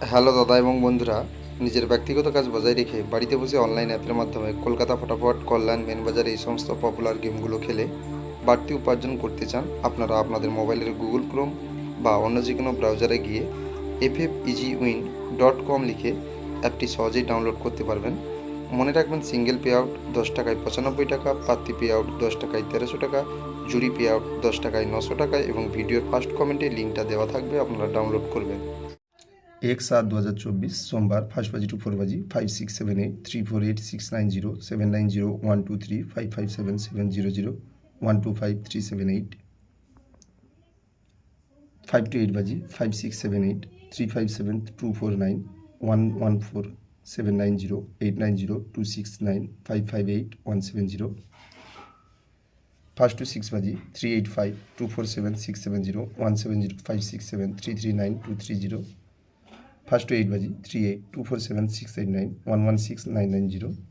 Hello দাদা এবং বন্ধুরা, নিজের ব্যক্তিগত কাজ বজায় রেখে বাড়িতে বসে অনলাইন অ্যাপের মাধ্যমে কলকাতা ফটাফট, কল্যাণ, মেনবাজার এই সমস্ত পপুলার গেমগুলো খেলে বাড়তি উপার্জন করতে চান। আপনারা আপনাদের মোবাইলের গুগল ক্রোম বা অন্য যে কোনো ব্রাউজারে গিয়ে ffeasywin.com লিখে অ্যাপটি সহজেই ডাউনলোড করতে পারবেন। মনে রাখবেন, সিঙ্গেল পে আউট 10 টাকায় 95 টাকা, পাত্তি পে আউট 10 টাকায় 1300 টাকা, জুড়ি পে আউট 10 টাকায় 900 টাকা এবং ভিডিওর ফার্স্ট কমেন্টে লিঙ্কটা দেওয়া থাকবে, আপনারা ডাউনলোড করবেন। 1/7/2024 সোমবার 5 to 4 5678 3486907901235577001253778 5 to 8 5678 357249 114790890269558 5 to 6 385247670170567339230 5 to 8 38247689 116990